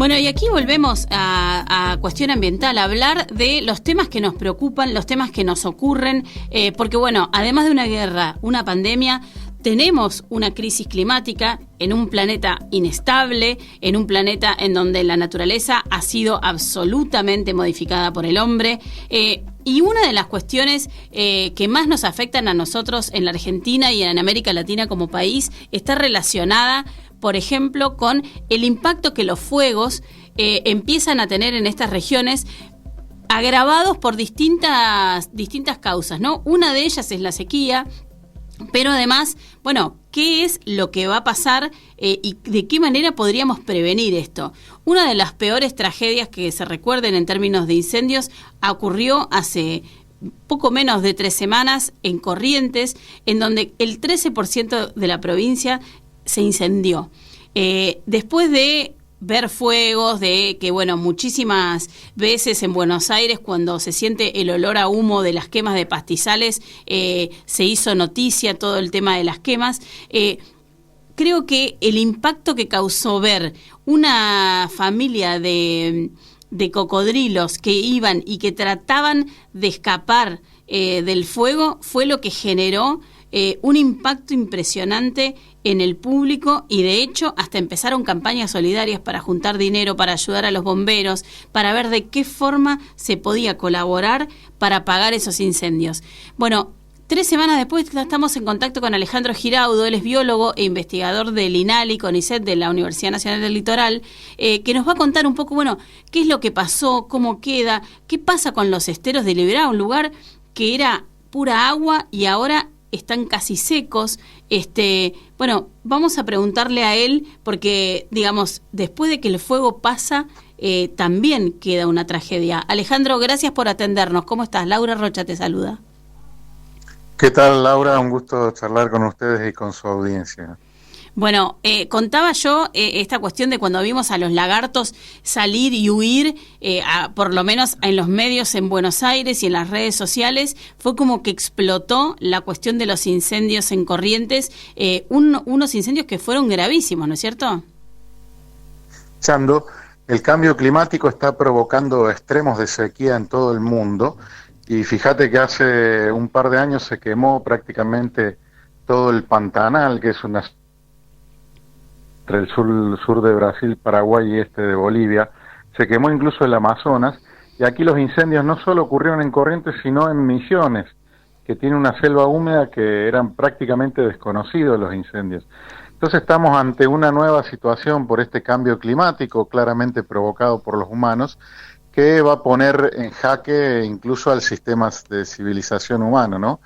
Bueno, y aquí volvemos a cuestión ambiental, a hablar de los temas que nos preocupan, los temas que nos ocurren, porque bueno, además de una guerra, una pandemia, tenemos una crisis climática en un planeta inestable, en un planeta en donde la naturaleza ha sido absolutamente modificada por el hombre. Y una de las cuestiones que más nos afectan a nosotros en la Argentina y en América Latina como país está relacionada, por ejemplo, con el impacto que los fuegos empiezan a tener en estas regiones, agravados por distintas causas, ¿no? Una de ellas es la sequía, pero además, bueno, ¿qué es lo que va a pasar y de qué manera podríamos prevenir esto? Una de las peores tragedias que se recuerden en términos de incendios ocurrió hace poco menos de 3 semanas en Corrientes, en donde el 13% de la provincia se incendió. Después de ver fuegos, de que, bueno, muchísimas veces en Buenos Aires, cuando se siente el olor a humo de las quemas de pastizales, se hizo noticia todo el tema de las quemas. Creo que el impacto que causó ver una familia de cocodrilos que iban y que trataban de escapar del fuego fue lo que generó un impacto impresionante en el público, y de hecho hasta empezaron campañas solidarias para juntar dinero, para ayudar a los bomberos, para ver de qué forma se podía colaborar para apagar esos incendios. Bueno, 3 semanas después estamos en contacto con Alejandro Giraudo. Él es biólogo e investigador del INALI, CONICET, de la Universidad Nacional del Litoral, que nos va a contar un poco, bueno, qué es lo que pasó, cómo queda, qué pasa con los esteros de Liberá, un lugar que era pura agua y ahora están casi secos. Bueno, vamos a preguntarle a él, porque, digamos, después de que el fuego pasa, también queda una tragedia. Alejandro, gracias por atendernos. ¿Cómo estás? Laura Rocha te saluda. ¿Qué tal, Laura? Un gusto charlar con ustedes y con su audiencia. Bueno, contaba yo esta cuestión de cuando vimos a los lagartos salir y huir, por lo menos en los medios en Buenos Aires y en las redes sociales, fue como que explotó la cuestión de los incendios en Corrientes, unos incendios que fueron gravísimos, ¿no es cierto? Chando, el cambio climático está provocando extremos de sequía en todo el mundo, y fíjate que hace un par de años se quemó prácticamente todo el Pantanal, que es una entre el sur de Brasil, Paraguay y este de Bolivia. Se quemó incluso el Amazonas, y aquí los incendios no solo ocurrieron en Corrientes, sino en Misiones, que tiene una selva húmeda que eran prácticamente desconocidos los incendios. Entonces estamos ante una nueva situación por este cambio climático, claramente provocado por los humanos, que va a poner en jaque incluso al sistema de civilización humano, ¿no?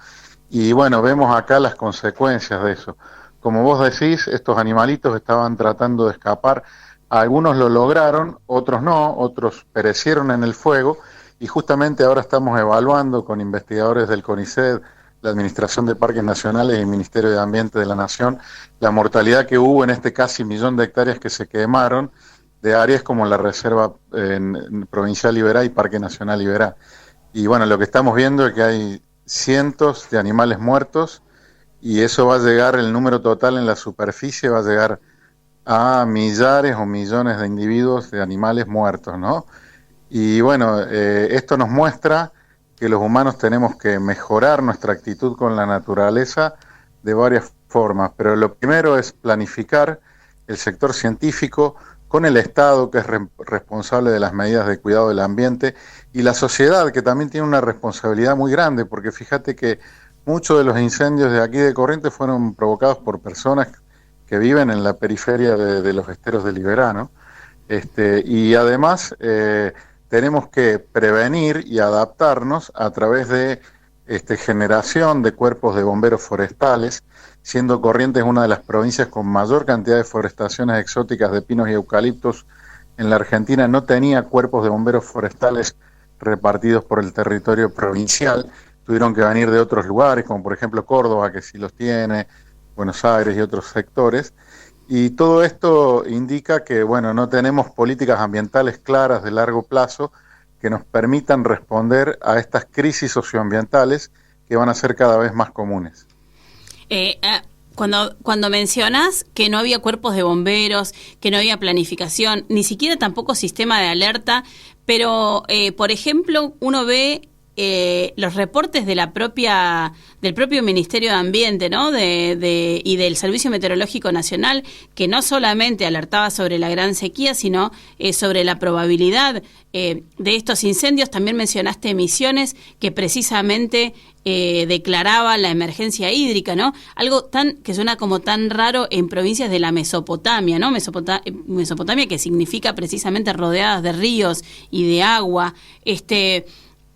Y bueno, vemos acá las consecuencias de eso. Como vos decís, estos animalitos estaban tratando de escapar. Algunos lo lograron, otros no, otros perecieron en el fuego, y justamente ahora estamos evaluando con investigadores del CONICET, la Administración de Parques Nacionales y el Ministerio de Ambiente de la Nación, la mortalidad que hubo en este casi 1 millón de hectáreas que se quemaron, de áreas como la Reserva Provincial Liberá y Parque Nacional Liberá. Y bueno, lo que estamos viendo es que hay cientos de animales muertos, y eso va a llegar, el número total en la superficie va a llegar a millares o millones de individuos de animales muertos, ¿no? Y bueno, esto nos muestra que los humanos tenemos que mejorar nuestra actitud con la naturaleza de varias formas, pero lo primero es planificar el sector científico con el Estado, que es responsable de las medidas de cuidado del ambiente, y la sociedad, que también tiene una responsabilidad muy grande, porque fíjate que muchos de los incendios de aquí de Corrientes fueron provocados por personas que viven en la periferia de los esteros de Liberá, ¿no? Y además tenemos que prevenir y adaptarnos a través de generación de cuerpos de bomberos forestales, siendo Corrientes una de las provincias con mayor cantidad de forestaciones exóticas de pinos y eucaliptos en la Argentina. No tenía cuerpos de bomberos forestales repartidos por el territorio provincial. Tuvieron que venir de otros lugares, como por ejemplo Córdoba, que sí los tiene, Buenos Aires y otros sectores. Y todo esto indica que, bueno, no tenemos políticas ambientales claras de largo plazo que nos permitan responder a estas crisis socioambientales que van a ser cada vez más comunes. Cuando mencionás que no había cuerpos de bomberos, que no había planificación, ni siquiera tampoco sistema de alerta, pero, por ejemplo, uno ve los reportes de del propio Ministerio de Ambiente, ¿no? Y del Servicio Meteorológico Nacional, que no solamente alertaba sobre la gran sequía, sino sobre la probabilidad de estos incendios. También mencionaste Misiones, que precisamente declaraba la emergencia hídrica, ¿no? Algo que suena como tan raro en provincias de la Mesopotamia, ¿no? Mesopotamia, que significa precisamente rodeadas de ríos y de agua.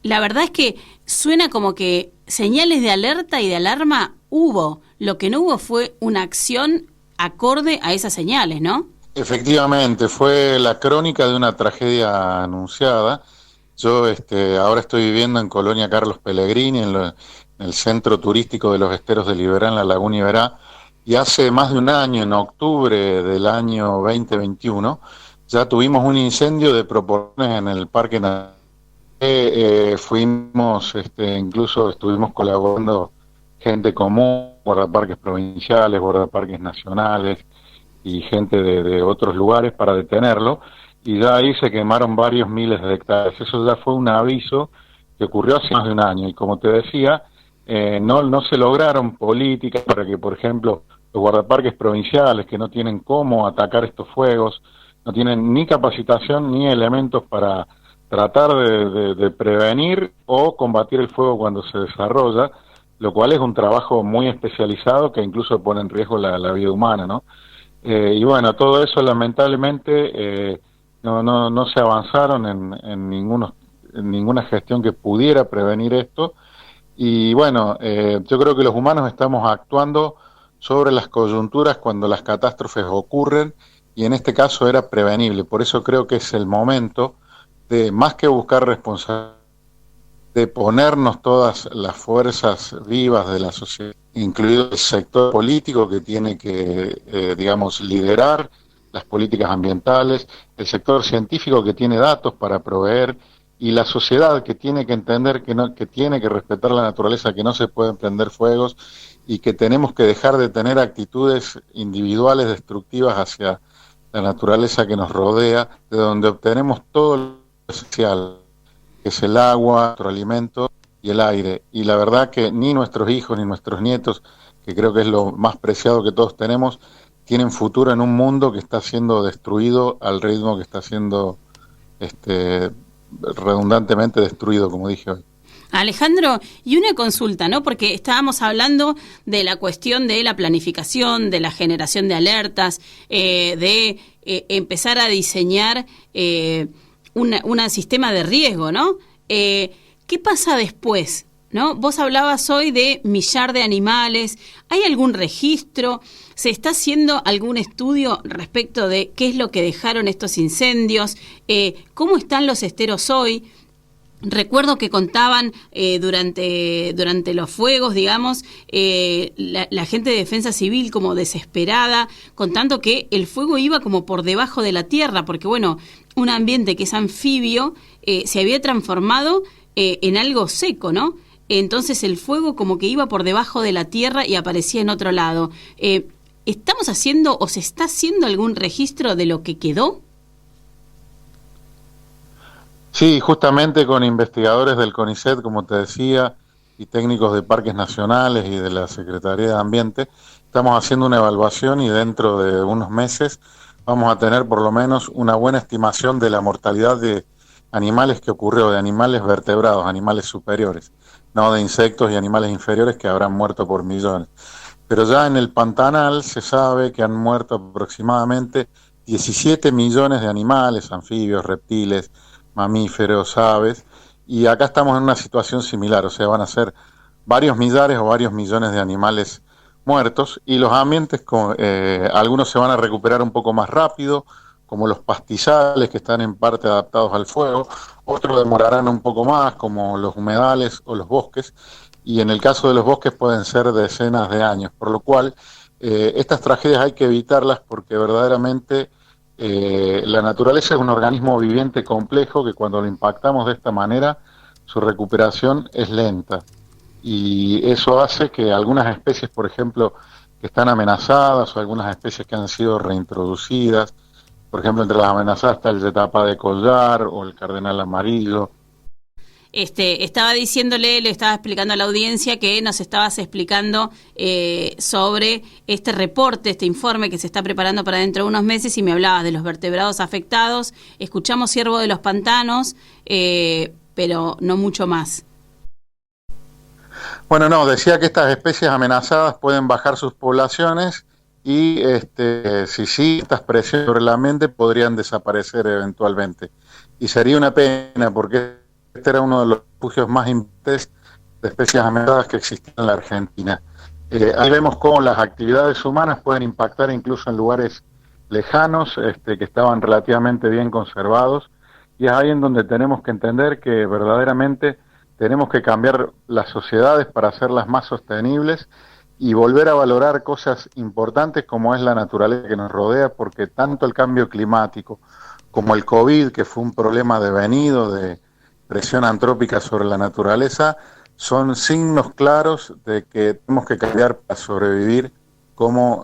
La verdad es que suena como que señales de alerta y de alarma hubo. Lo que no hubo fue una acción acorde a esas señales, ¿no? Efectivamente, fue la crónica de una tragedia anunciada. Yo ahora estoy viviendo en Colonia Carlos Pellegrini, en el centro turístico de los esteros de Liberá, en la Laguna Iberá, y hace más de un año, en octubre del año 2021, ya tuvimos un incendio de proporciones en el Parque Nacional. Fuimos, incluso estuvimos colaborando gente común, guardaparques provinciales, guardaparques nacionales y gente de otros lugares para detenerlo, y ya ahí se quemaron varios miles de hectáreas. Eso ya fue un aviso que ocurrió hace más de un año, y como te decía, no se lograron políticas para que, por ejemplo, los guardaparques provinciales, que no tienen cómo atacar estos fuegos, no tienen ni capacitación ni elementos para tratar de prevenir o combatir el fuego cuando se desarrolla, lo cual es un trabajo muy especializado que incluso pone en riesgo la vida humana, ¿no? Y bueno, todo eso lamentablemente no se avanzaron en ninguna gestión que pudiera prevenir esto, y bueno, yo creo que los humanos estamos actuando sobre las coyunturas cuando las catástrofes ocurren, y en este caso era prevenible. Por eso creo que es el momento de, más que buscar responsabilidad, de ponernos todas las fuerzas vivas de la sociedad, incluido el sector político, que tiene que, digamos, liderar las políticas ambientales, el sector científico, que tiene datos para proveer, y la sociedad, que tiene que entender que tiene que respetar la naturaleza, que no se pueden prender fuegos, y que tenemos que dejar de tener actitudes individuales destructivas hacia la naturaleza que nos rodea, de donde obtenemos todo lo esencial, que es el agua, nuestro alimento y el aire. Y la verdad que ni nuestros hijos ni nuestros nietos, que creo que es lo más preciado que todos tenemos, tienen futuro en un mundo que está siendo destruido al ritmo que está siendo redundantemente destruido, como dije hoy. Alejandro, y una consulta, ¿no? Porque estábamos hablando de la cuestión de la planificación, de la generación de alertas, de empezar a diseñar un sistema de riesgo, ¿no? ¿Qué pasa después? ¿No? Vos hablabas hoy de millar de animales. ¿Hay algún registro? ¿Se está haciendo algún estudio respecto de qué es lo que dejaron estos incendios? ¿Cómo están los esteros hoy? Recuerdo que contaban durante los fuegos, digamos, la gente de Defensa Civil como desesperada, contando que el fuego iba como por debajo de la tierra, porque bueno, un ambiente que es anfibio se había transformado en algo seco, ¿no? Entonces el fuego como que iba por debajo de la tierra y aparecía en otro lado. ¿Estamos haciendo o se está haciendo algún registro de lo que quedó? Sí, justamente con investigadores del CONICET, como te decía, y técnicos de parques nacionales y de la Secretaría de Ambiente, estamos haciendo una evaluación, y dentro de unos meses vamos a tener por lo menos una buena estimación de la mortalidad de animales que ocurrió, de animales vertebrados, animales superiores, no de insectos y animales inferiores que habrán muerto por millones. Pero ya en el Pantanal se sabe que han muerto aproximadamente 17 millones de animales, anfibios, reptiles, mamíferos, aves, y acá estamos en una situación similar, o sea, van a ser varios millares o varios millones de animales muertos, y los ambientes, algunos se van a recuperar un poco más rápido, como los pastizales, que están en parte adaptados al fuego, otros demorarán un poco más, como los humedales o los bosques, y en el caso de los bosques pueden ser decenas de años, por lo cual estas tragedias hay que evitarlas, porque verdaderamente la naturaleza es un organismo viviente complejo que cuando lo impactamos de esta manera, su recuperación es lenta, y eso hace que algunas especies, por ejemplo, que están amenazadas o algunas especies que han sido reintroducidas. Por ejemplo, entre las amenazadas está el yetapá de collar o el cardenal amarillo. Estaba diciéndole, le estaba explicando a la audiencia que nos estabas explicando sobre este reporte, este informe que se está preparando para dentro de unos meses, y me hablabas de los vertebrados afectados. Escuchamos ciervo de los pantanos, pero no mucho más. Bueno, no, decía que estas especies amenazadas pueden bajar sus poblaciones y si estas presiones sobre el ambiente podrían desaparecer eventualmente. Y sería una pena porque este era uno de los refugios más importantes de especies amenazadas que existían en la Argentina. Ahí vemos cómo las actividades humanas pueden impactar incluso en lugares lejanos, que estaban relativamente bien conservados, y es ahí en donde tenemos que entender que verdaderamente tenemos que cambiar las sociedades para hacerlas más sostenibles y volver a valorar cosas importantes como es la naturaleza que nos rodea, porque tanto el cambio climático como el COVID, que fue un problema devenido de presión antrópica sobre la naturaleza, son signos claros de que tenemos que cambiar para sobrevivir como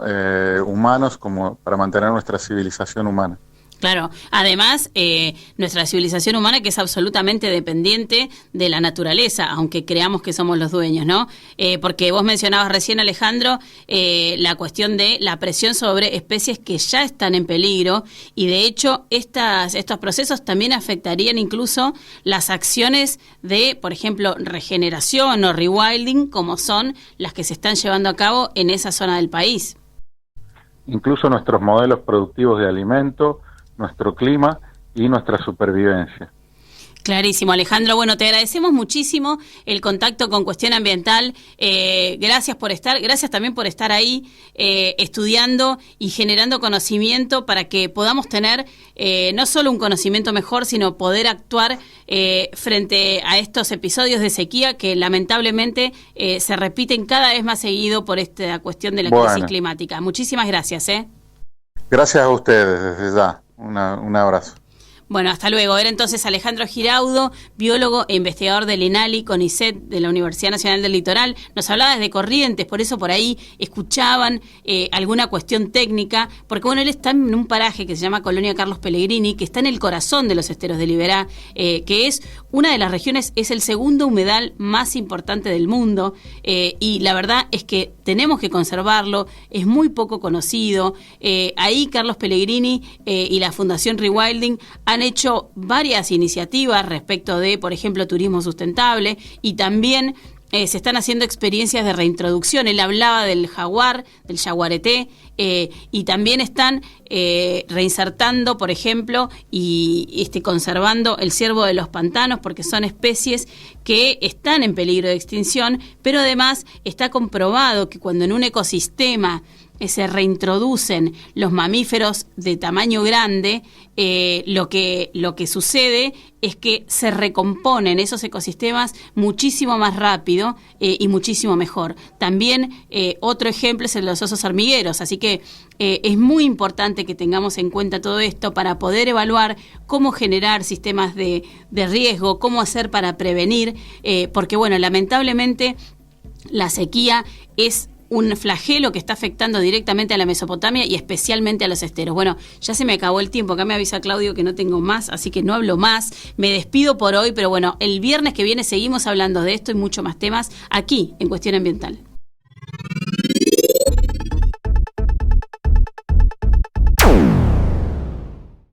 humanos, como para mantener nuestra civilización humana. Claro, además nuestra civilización humana, que es absolutamente dependiente de la naturaleza, aunque creamos que somos los dueños, ¿no? Porque vos mencionabas recién, Alejandro, la cuestión de la presión sobre especies que ya están en peligro, y de hecho estos procesos también afectarían incluso las acciones de, por ejemplo, regeneración o rewilding, como son las que se están llevando a cabo en esa zona del país. Incluso nuestros modelos productivos de alimento, nuestro clima y nuestra supervivencia. Clarísimo, Alejandro. Bueno, te agradecemos muchísimo el contacto con Cuestión Ambiental. Gracias por estar, gracias también por estar ahí estudiando y generando conocimiento para que podamos tener no solo un conocimiento mejor, sino poder actuar frente a estos episodios de sequía que lamentablemente se repiten cada vez más seguido por esta cuestión de la crisis climática. Muchísimas gracias. Gracias a ustedes, desde ya. Un abrazo. Bueno, hasta luego. Era entonces Alejandro Giraudo, biólogo e investigador del INALI, CONICET, de la Universidad Nacional del Litoral. Nos hablaba desde Corrientes, por eso por ahí escuchaban alguna cuestión técnica, porque bueno, él está en un paraje que se llama Colonia Carlos Pellegrini, que está en el corazón de los esteros de Liberá, que es una de las regiones, es el segundo humedal más importante del mundo, y la verdad es que tenemos que conservarlo, es muy poco conocido. Ahí Carlos Pellegrini y la Fundación Rewilding han hecho varias iniciativas respecto de, por ejemplo, turismo sustentable, y también se están haciendo experiencias de reintroducción. Él hablaba del jaguar, del jaguareté, y también están reinsertando, por ejemplo, y conservando el ciervo de los pantanos, porque son especies que están en peligro de extinción, pero además está comprobado que cuando en un ecosistema se reintroducen los mamíferos de tamaño grande, lo que sucede es que se recomponen esos ecosistemas muchísimo más rápido y muchísimo mejor. También otro ejemplo es el de los osos hormigueros, así que es muy importante que tengamos en cuenta todo esto para poder evaluar cómo generar sistemas de riesgo, cómo hacer para prevenir, porque bueno, lamentablemente la sequía es un flagelo que está afectando directamente a la Mesopotamia y especialmente a los esteros. Bueno, ya se me acabó el tiempo, acá me avisa Claudio que no tengo más, así que no hablo más, me despido por hoy, pero bueno, el viernes que viene seguimos hablando de esto y mucho más temas aquí en Cuestión Ambiental.